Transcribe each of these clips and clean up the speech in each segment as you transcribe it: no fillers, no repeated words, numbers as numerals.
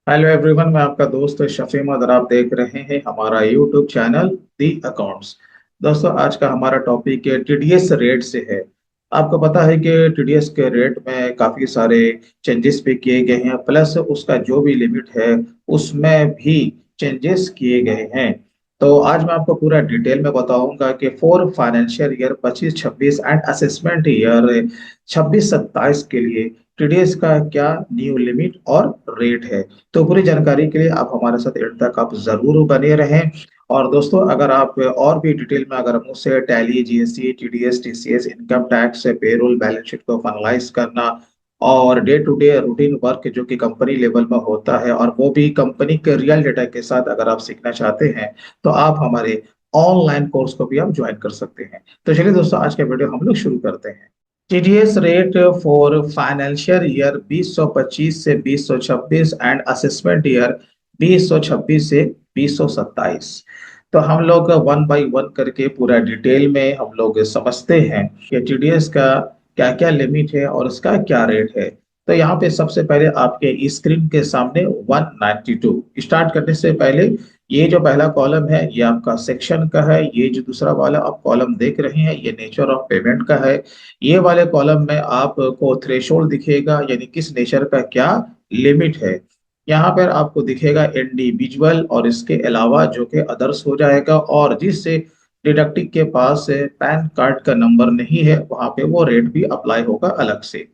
Hello everyone, मैं आपका दोस्त शफीम और आप देख रहे हैं हमारा यूट्यूब चैनल दी अकाउंट्स। दोस्तों, आज का हमारा टॉपिक टीडीएस रेट से है। आपको पता है कि टीडीएस के रेट में काफी सारे चेंजेस भी किए गए हैं, प्लस उसका जो भी लिमिट है उसमें भी चेंजेस किए गए हैं। तो आज मैं आपको पूरा डिटेल में बताऊंगा कि for financial year 25-26 and assessment year 26-27 के लिए टीडीएस का क्या न्यू लिमिट और रेट है। तो पूरी जानकारी के लिए आप हमारे साथ एंड तक आप जरूर बने रहें। और दोस्तों, अगर आप और भी डिटेल में अगर मुझसे Tally, GST, TDS, TCS, income tax, payroll, balance sheet को फाइनलाइज करना और day to day routine work जो कि कंपनी लेवल में होता है और वो भी कंपनी के रियल डेटा के साथ अगर आप सीखना चाहते हैं तो आप हमारे ऑनलाइन कोर्स को भी आप ज्वाइन कर सकते हैं। तो चलिए दोस्तों, आज का वीडियो हम लोग शुरू करते हैं। TDS rate for financial year 2025 से 2026 एंड असेसमेंट ईयर 2026 से 2027। तो हम लोग वन बाय वन करके पूरा डिटेल में हम लोग समझते हैं कि टीडीएस का क्या क्या लिमिट है और उसका क्या रेट है। तो यहाँ पे सबसे पहले आपके स्क्रीन के सामने 192 स्टार्ट करने से पहले ये जो पहला कॉलम है ये आपका सेक्शन का है। ये जो दूसरा वाला आप कॉलम देख रहे हैं ये नेचर ऑफ पेमेंट का है। ये वाले कॉलम में आपको थ्रेशोल्ड दिखेगा, यानी किस नेचर का क्या लिमिट है। यहाँ पर आपको दिखेगा इंडिविजुअल और इसके अलावा जो कि अदर्स हो जाएगा, और जिससे डिडक्टिव के पास पैन कार्ड का नंबर नहीं है वहां पे वो रेट भी अप्लाई होगा अलग से।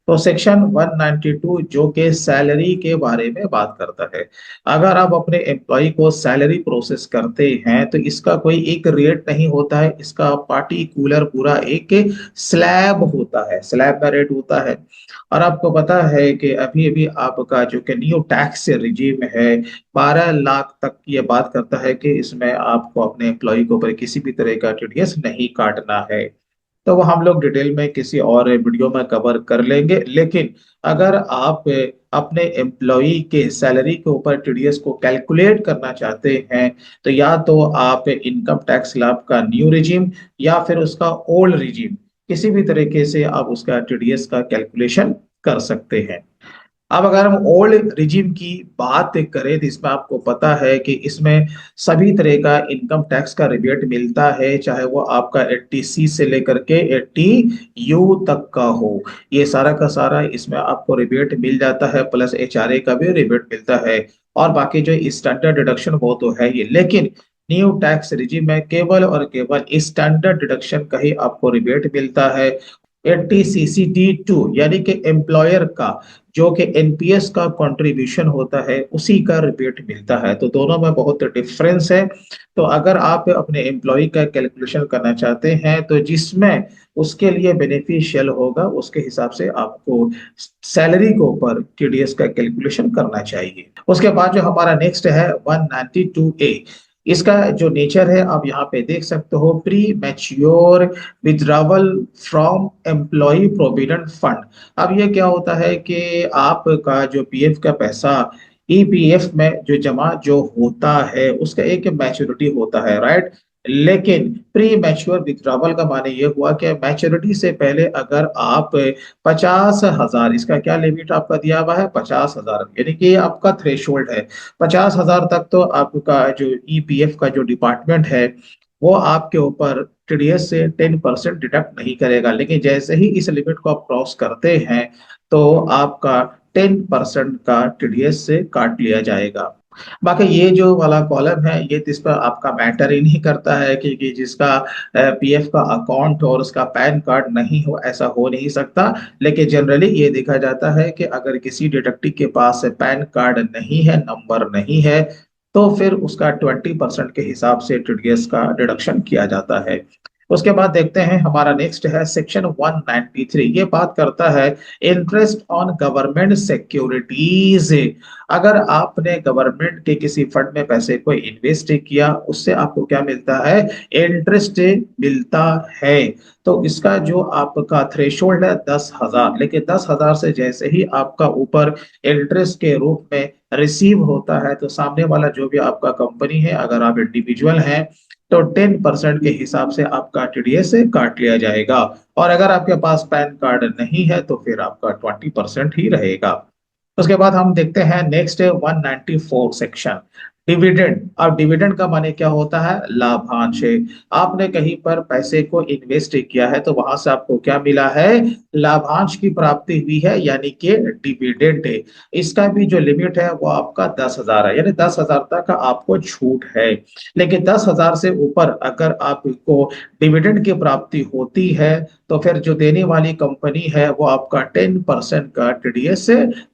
तो सेक्शन 192 जो कि सैलरी के बारे में बात करता है। अगर आप अपने एम्प्लॉय को सैलरी प्रोसेस करते हैं तो इसका कोई एक रेट नहीं होता है, इसका पार्टिकुलर पूरा एक स्लैब होता है, स्लैब का रेट होता है। और आपको पता है कि अभी अभी आपका जो कि न्यू टैक्स रिजीम है 12 लाख तक ये बात करता है कि इसमें आपको अपने एम्प्लॉय को ऊपर किसी भी तरह का टीडीएस नहीं काटना है। तो वो हम लोग डिटेल में किसी और वीडियो में कवर कर लेंगे, लेकिन अगर आप अपने एम्प्लॉय के सैलरी के ऊपर टीडीएस को कैलकुलेट करना चाहते हैं तो या तो आप इनकम टैक्स स्लैब का न्यू रिजीम या फिर उसका ओल्ड रिजीम, किसी भी तरीके से आप उसका टीडीएस का कैलकुलेशन कर सकते हैं। अब अगर हम ओल्ड रिजीम की बात करें तो इसमें आपको पता है कि इसमें सभी तरह का इनकम टैक्स का रिबेट मिलता है, चाहे वो आपका 80C से लेकर के 80U तक का हो। ये सारा का सारा इसमें आपको रिबेट मिल जाता है, प्लस एचआरए का भी रिबेट मिलता है। और बाकी जो स्टैंडर्ड डिडक्शन वो तो है ही, लेकिन न्यू टैक्स रिजीम में केवल और केवल स्टैंडर्ड डिडक्शन का ही आपको रिबेट मिलता है। 80CCD2 यानी कि एम्प्लॉयर का जो कि एनपीएस का कंट्रीब्यूशन होता है उसी का रिबेट मिलता है। तो दोनों में बहुत डिफरेंस है। तो अगर आप अपने एम्प्लॉय का कैलकुलेशन करना चाहते हैं तो जिसमें उसके लिए बेनिफिशियल होगा उसके हिसाब से आपको सैलरी के ऊपर टीडीएस का कैलकुलेशन करना चाहिए। उसके बाद जो हमारा नेक्स्ट है 192A। इसका जो नेचर है आप यहाँ पे देख सकते हो, pre mature withdrawal from employ provident fund. अब ये क्या होता है कि आपका जो पीएफ का पैसा ईपीएफ में जो जमा जो होता है उसका एक मैच्योरिटी होता है, राइट। लेकिन प्री मैच्योर विथड्रॉवल का माने ये हुआ कि मैच्योरिटी से पहले अगर आप 50,000, इसका क्या लिमिट आपका दिया हुआ है 50,000, यानी कि आपका थ्रेशोल्ड है 50,000 तक, तो आपका जो ईपीएफ का जो डिपार्टमेंट है वो आपके ऊपर टीडीएस से 10% डिडक्ट नहीं करेगा। लेकिन जैसे ही इस लिमिट को आप क्रॉस करते हैं तो आपका 10% का टीडीएस से काट लिया जाएगा। बाकी ये जो वाला कॉलम है ये तो इस पर आपका मैटर ही नहीं करता है, क्योंकि जिसका पीएफ का अकाउंट और उसका पैन कार्ड नहीं हो ऐसा हो नहीं सकता। लेकिन जनरली ये देखा जाता है कि अगर किसी डिडक्टिव के पास पैन कार्ड नहीं है, नंबर नहीं है, तो फिर उसका 20% के हिसाब से टीडीएस का डिडक्शन किया जाता है। उसके बाद देखते हैं हमारा नेक्स्ट है सेक्शन 193। ये बात करता है इंटरेस्ट ऑन गवर्नमेंट सिक्योरिटीज। अगर आपने गवर्नमेंट के किसी फंड में पैसे को इन्वेस्ट किया उससे आपको क्या मिलता है, इंटरेस्ट मिलता है। तो इसका जो आपका थ्रेशोल्ड है 10,000, लेकिन 10,000 से जैसे ही आपका ऊपर इंटरेस्ट के रूप में रिसीव होता है तो सामने वाला जो भी आपका कंपनी है, अगर आप इंडिविजुअल हैं तो 10% के हिसाब से आपका टीडीएस से काट लिया जाएगा। और अगर आपके पास पैन कार्ड नहीं है तो फिर आपका 20% ही रहेगा। उसके बाद हम देखते हैं नेक्स्ट 194 सेक्शन डिविडेंड। अब डिविडेंड का माने क्या होता है? लाभांश। आपने कहीं पर पैसे को इन्वेस्ट किया है तो वहां से आपको क्या मिला है? लाभांश की प्राप्ति हुई है, यानी कि डिविडेंड। इसका भी जो लिमिट है वो आपका 10,000 है, यानी 10,000 तक आपको छूट है। लेकिन 10,000 से ऊपर अगर आपको डिविडेंड की प्राप्ति होती है तो फिर जो देने वाली कंपनी है वो आपका 10% का टीडीएस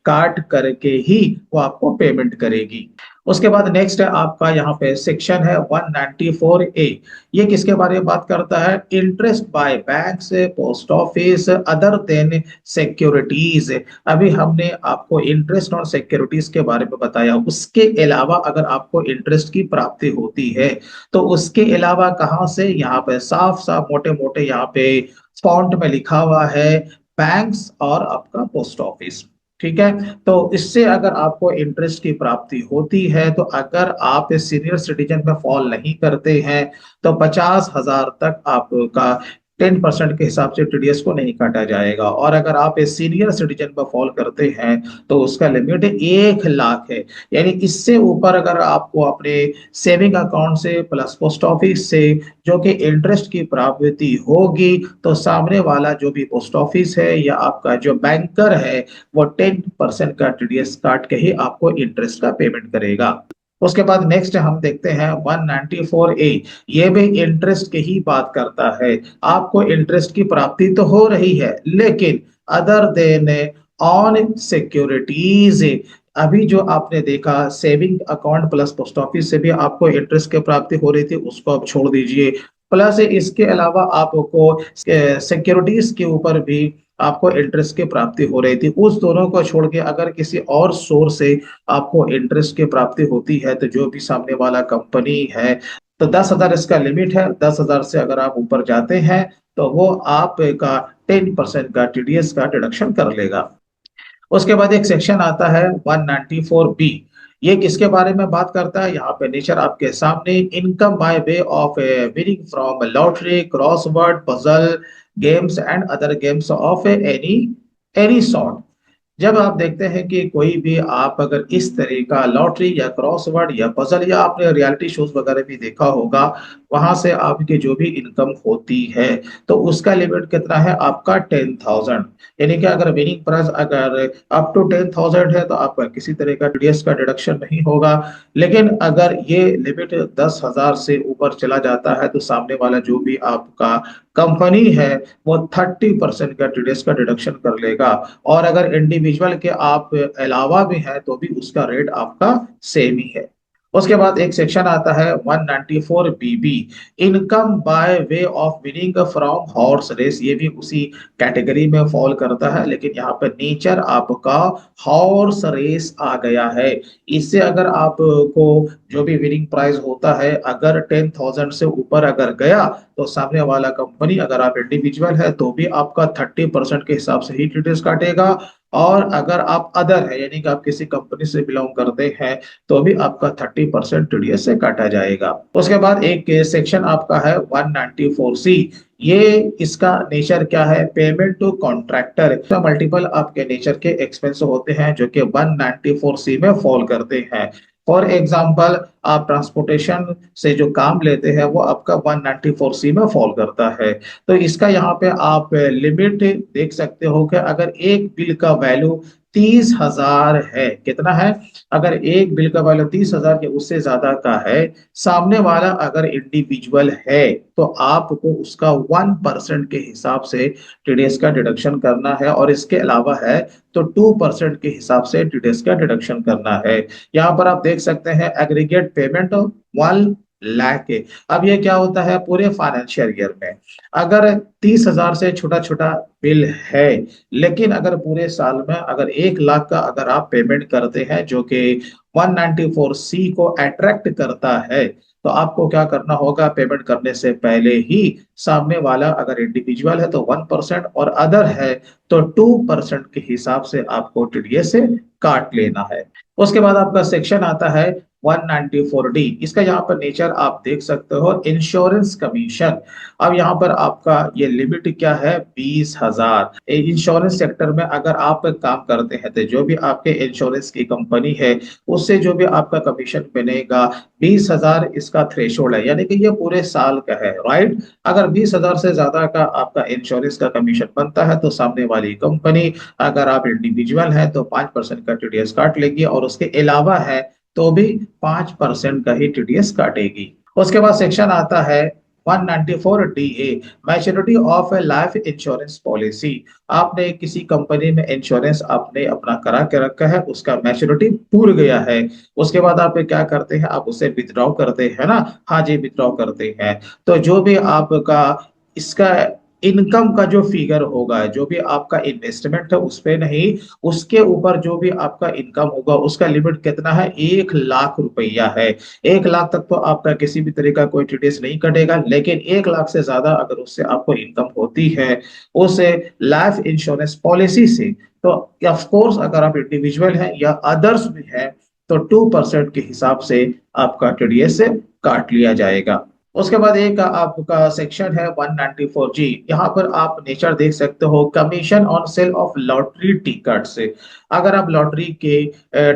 काट करके ही वो आपको पेमेंट करेगी। उसके बाद नेक्स्ट है आपका यहाँ पे सेक्शन है 194A। ये किसके बारे में बात करता है? Interest by banks, post office, other than securities. अभी हमने आपको इंटरेस्ट और सिक्योरिटीज के बारे में बताया, उसके अलावा अगर आपको इंटरेस्ट की प्राप्ति होती है तो उसके अलावा कहाँ से? यहाँ पे साफ साफ मोटे मोटे यहाँ पे फॉन्ट में लिखा हुआ है, बैंक्स और आपका पोस्ट ऑफिस। ठीक है, तो इससे अगर आपको इंटरेस्ट की प्राप्ति होती है तो अगर आप सीनियर सिटीजन में फॉल नहीं करते हैं तो 50,000 तक आपका 10% के हिसाब से टीडीएस को नहीं काटा जाएगा। और अगर आप सीनियर सिटीजन में फॉल करते हैं तो उसका लिमिट 1 लाख है। यानी इससे ऊपर अगर आपको अपने सेविंग अकाउंट से प्लस पोस्ट ऑफिस से जो कि इंटरेस्ट की प्राप्ति होगी तो सामने वाला जो भी पोस्ट ऑफिस है या आपका जो बैंकर है वो 10% का टीडीएस काट के ही आपको इंटरेस्ट का पेमेंट करेगा। उसके बाद नेक्स्ट हम देखते हैं 194A। ये भी इंटरेस्ट की ही बात करता है। आपको इंटरेस्ट की प्राप्ति तो हो रही है लेकिन अदर देन ऑन सिक्योरिटीज। अभी जो आपने देखा saving account plus post office से भी आपको इंटरेस्ट की प्राप्ति हो रही थी, उसको आप छोड़ दीजिए। प्लस इसके अलावा आपको सिक्योरिटीज के ऊपर भी आपको इंटरेस्ट की प्राप्ति हो रही थी। उस दोनों को छोड़ के अगर किसी और सोर्स से आपको इंटरेस्ट की प्राप्ति होती है तो जो भी सामने वाला कंपनी है, तो 10,000 इसका लिमिट है। 10,000 से अगर आप ऊपर जाते हैं तो वो आपका 10% का टीडीएस का डिडक्शन कर लेगा। उसके बाद एक सेक्शन आता है 194B। ये किसके बारे में बात करता है? यहाँ पे नेचर आपके सामने, income by way of winning from lottery, crossword, puzzle games and other games of any any sort. जब आप देखते हैं कि कोई भी आप अगर इस तरह का लॉटरी या क्रॉसवर्ड या पजल या आपने रियलिटी शोज वगैरह भी देखा होगा, वहां से आपकी जो भी इनकम होती है तो उसका लिमिट कितना है? आपका 10,000। यानी कि अगर विनिंग प्राइस अगर अप टू 10,000 है तो आपका किसी तरह का टीडीएस का डिडक्शन नहीं होगा। लेकिन अगर ये लिमिट 10,000 से ऊपर चला जाता है तो सामने वाला जो भी आपका कंपनी है वो 30% का टीडीएस का डिडक्शन कर लेगा। और अगर इंडिविजुअल के आप अलावा भी हैं तो भी उसका रेट आपका सेम ही है। उसके बाद एक सेक्शन आता है 194BB, income by way of winning from horse race. ये भी उसी कैटेगरी में फॉल करता है लेकिन यहाँ पे नेचर आपका हॉर्स रेस आ गया है। इससे अगर आपको जो भी विनिंग प्राइस होता है अगर 10,000 से ऊपर अगर गया तो सामने वाला कंपनी, अगर आप इंडिविजुअल है तो भी आपका 30% के हिसाब से ही टीडीएस काटेगा। और अगर आप अदर है यानी कि आप किसी कंपनी से बिलोंग करते हैं तो भी आपका 30% टीडीएस से काटा जाएगा। उसके बाद एक सेक्शन आपका है 194C। ये इसका नेचर क्या है? Payment to contractor. मल्टीपल आपके नेचर के एक्सपेंस होते हैं जो कि 194C में फॉल करते हैं। फॉर एग्जाम्पल आप ट्रांसपोर्टेशन से जो काम लेते हैं वो आपका 194C में फॉल करता है। तो इसका यहाँ पे आप लिमिट देख सकते हो कि अगर एक बिल का वैल्यू 30,000 है, कितना है? अगर एक बिल का वैल्यू 30,000 या उससे ज्यादा का है, सामने वाला अगर इंडिविजुअल है तो आपको उसका 1% के हिसाब से टीडीएस का डिडक्शन करना है। और इसके अलावा है तो 2% के हिसाब से टीडीएस का डिडक्शन करना है। यहाँ पर आप देख सकते हैं एग्रीगेट पेमेंट 1 लाख के। अब ये क्या होता है? पूरे फाइनेंशियल ईयर में अगर 30,000 से छोटा छोटा बिल है लेकिन अगर पूरे साल में अगर 1 लाख का अगर आप पेमेंट करते हैं जो कि 194C को अट्रैक्ट करता है तो आपको क्या करना होगा? पेमेंट करने से पहले ही सामने वाला अगर इंडिविजुअल है तो 1% और अदर है तो 2% के हिसाब से आपको टीडीएस से काट लेना है। उसके बाद आपका सेक्शन आता है 194D, इसका यहाँ पर नेचर आप देख सकते हो, इंश्योरेंस कमीशन। अब यहाँ पर आपका ये लिमिट क्या है, 20,000। इंश्योरेंस सेक्टर में अगर आप काम करते हैं तो जो भी आपके इंश्योरेंस की कंपनी है उससे जो भी आपका कमीशन बनेगा, 20,000 इसका थ्रेशोल्ड है, यानी कि ये पूरे साल का है, राइट। अगर 20,000 से ज्यादा का आपका इंश्योरेंस का कमीशन बनता है तो सामने वाली कंपनी, अगर आप इंडिविजुअल है तो 5% का टीडीएस काट लेगी, और उसके अलावा है तो भी 5% का ही टीडीएस काटेगी। उसके बाद सेक्शन आता है 194 DA, maturity of A life insurance policy. आपने किसी कंपनी में इंश्योरेंस आपने अपना करा के रखा है, उसका मैच्योरिटी पूर गया है, उसके बाद आप क्या करते हैं, आप उसे विथड्रॉ करते हैं ना। हाँ जी, विथड्रॉ करते हैं। तो जो भी आपका इसका इनकम का जो फिगर होगा, जो भी आपका इन्वेस्टमेंट है उस पे नहीं, उसके ऊपर जो भी आपका इनकम होगा उसका लिमिट कितना है, 1 लाख रुपया है। 1 लाख तक तो आपका किसी भी तरह का कोई टीडीएस नहीं कटेगा, लेकिन 1 लाख से ज्यादा अगर उससे आपको इनकम होती है उस लाइफ इंश्योरेंस पॉलिसी से, तो ऑफ कोर्स अगर आप इंडिविजुअल हैं या अदर्स भी हैं तो 2% के हिसाब से आपका टीडीएस काट लिया जाएगा। उसके बाद एक आपका सेक्शन है 194G, यहाँ पर आप नेचर देख सकते हो, commission on sale of lottery ticket से। अगर आप लॉटरी के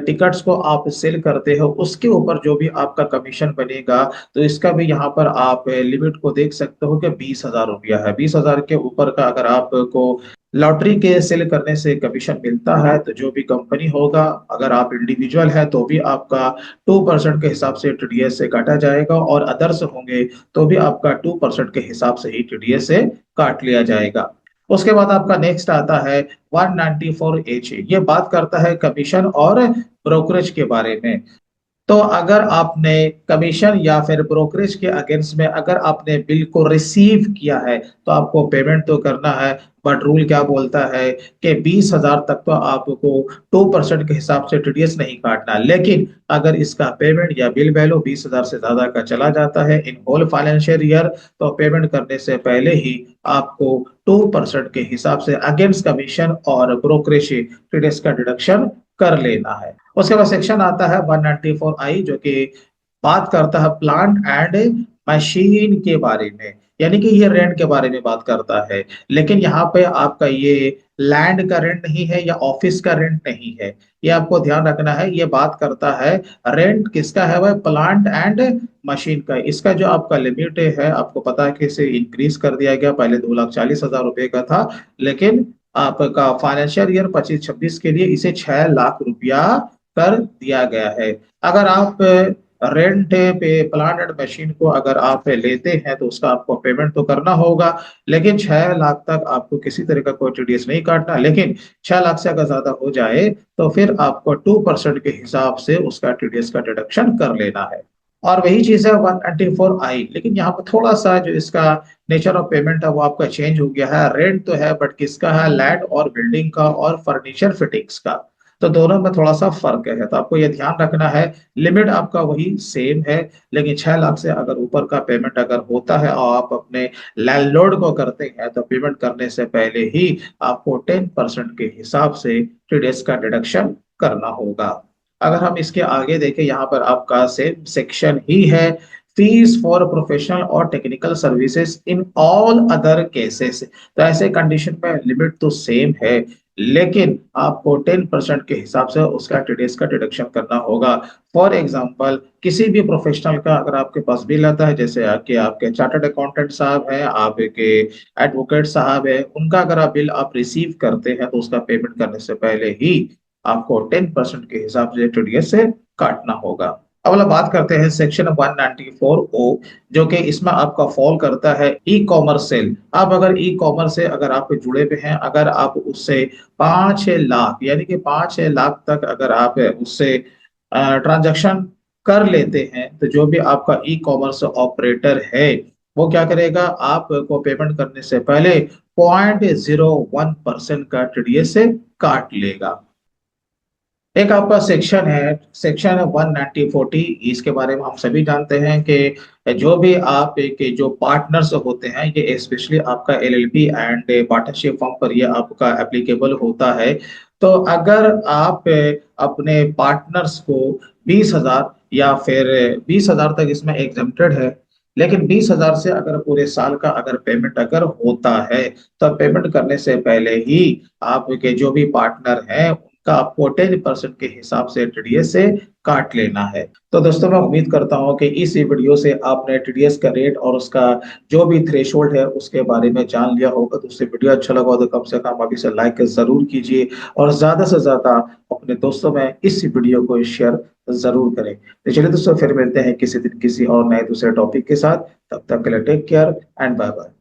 टिकट्स को आप सेल करते हो उसके ऊपर जो भी आपका कमीशन बनेगा, तो इसका भी यहाँ पर आप लिमिट को देख सकते हो कि 20,000 रुपया है। 20,000 के ऊपर का अगर आपको लॉटरी के सेल करने से कमीशन मिलता है तो जो भी कंपनी होगा, अगर आप इंडिविजुअल है तो भी आपका 2% के हिसाब से टीडीएस से काटा जाएगा, और अदर्स होंगे तो भी आपका 2% के हिसाब से ही टीडीएस से काट लिया जाएगा। उसके बाद आपका नेक्स्ट आता है 194H, ये बात करता है कमीशन और ब्रोकरेज के बारे में। तो अगर आपने कमीशन या फिर ब्रोकरेज के अगेंस्ट में अगर आपने बिल को रिसीव किया है तो आपको पेमेंट तो करना है, बट रूल क्या बोलता है कि 20,000 तक तो आपको 2% के हिसाब से टीडीएस नहीं काटना। लेकिन अगर इसका पेमेंट या बिल वैल्यू 20,000 से ज्यादा का चला जाता है इन होल फाइनेंशियल ईयर, तो पेमेंट करने से पहले ही आपको 2% के हिसाब से अगेंस्ट कमीशन और ब्रोकरेज टीडीएस का डिडक्शन कर लेना है। उसके बाद सेक्शन आता है 194I, जो कि बात करता है प्लांट एंड मशीन के बारे में, यानी कि ये रेंट के बारे में बात करता है। लेकिन यहाँ पे आपका ये लैंड का रेंट नहीं है या ऑफिस का रेंट नहीं है, ये आपको ध्यान रखना है। ये बात करता है रेंट किसका है, वह प्लांट एंड मशीन का। इसका जो आपका लिमिट है, आपको पता है कि इसे इंक्रीज कर दिया गया, पहले 2,40,000 रुपए का था, लेकिन आपका फाइनेंशियल ईयर 25-26 के लिए इसे 6 लाख रुपया कर दिया गया है। अगर आप रेंट पे प्लांट एंड मशीन को अगर आप लेते हैं तो उसका आपको पेमेंट तो करना होगा, लेकिन 6 लाख तक आपको किसी तरह का कोई टीडीएस नहीं काटना। लेकिन 6 लाख से अगर ज्यादा हो जाए तो फिर आपको 2% के हिसाब से उसका टीडीएस का डिडक्शन कर लेना है। और वही चीज है 194I, लेकिन यहाँ पर थोड़ा सा जो इसका नेचर ऑफ पेमेंट है वो आपका चेंज हो गया है। रेंट तो है बट किसका है, लैंड और बिल्डिंग का और फर्नीचर फिटिंग्स का। तो दोनों में थोड़ा सा फर्क है, तो आपको ये ध्यान रखना है। लिमिट आपका वही सेम है, लेकिन 6 लाख से अगर ऊपर का पेमेंट अगर होता है और आप अपने लैंडलॉर्ड को करते हैं तो पेमेंट करने से पहले ही आपको 10% के हिसाब से टीडीएस का डिडक्शन करना होगा। अगर हम इसके आगे देखें, यहाँ पर आपका सेम सेक्शन ही है, फीस फॉर प्रोफेशनल और technical services in all other cases. तो ऐसे कंडीशन में लिमिट तो सेम है, लेकिन आपको 10% के हिसाब से उसका टीडीएस का डिडक्शन करना होगा। फॉर एग्जाम्पल, किसी भी प्रोफेशनल का अगर आपके पास बिल आता है, जैसे कि आपके चार्टर्ड अकाउंटेंट साहब हैं, आपके एडवोकेट साहब है, उनका अगर आप बिल आप रिसीव करते हैं तो उसका पेमेंट करने से पहले ही आपको 10% के हिसाब से टीडीएस से काटना होगा। अब वाला बात करते हैं सेक्शन 194O, जो कि इसमें आपका फॉल करता है ई कॉमर्स सेल। आप अगर ई कॉमर्स से अगर आप जुड़े हुए हैं, अगर आप उससे 5 लाख यानी कि 5 लाख तक अगर आप उससे ट्रांजैक्शन कर लेते हैं, तो जो भी आपका ई कॉमर्स ऑपरेटर है वो क्या करेगा, आपको पेमेंट करने से पहले 0.01% का टीडीएस से काट लेगा। एक आपका सेक्शन है, सेक्शन 19040, इसके बारे में हम सभी जानते हैं कि जो भी आप के जो पार्टनर्स होते हैं, ये स्पेशली आपका एलएलपी एंड पार्टनरशिप फॉर्म पर ये आपका एप्लीकेबल होता है। तो अगर आप अपने पार्टनर्स को 20,000 या फिर 20,000 तक इसमें एग्जेम्प्टेड है। लेकिन 20,000 से अगर पूरे साल का अगर पेमेंट अगर होता है, तो पेमेंट करने से पहले ही आपके जो भी पार्टनर हैं उनका आपको 10% के हिसाब से टीडीएस से काट लेना है। तो दोस्तों मैं उम्मीद करता हूँ कि इस वीडियो से आपने टीडीएस का रेट और उसका जो भी थ्रेशोल्ड है उसके बारे में जान लिया होगा। तो उससे वीडियो अच्छा लगा हो तो कम से कम अभी से लाइक जरूर कीजिए और ज्यादा से ज्यादा अपने दोस्तों में इस वीडियो को शेयर जरूर करें। तो चलिए दोस्तों फिर मिलते हैं किसी दिन किसी और नए दूसरे टॉपिक के साथ। तब तक के लिए take care and bye bye.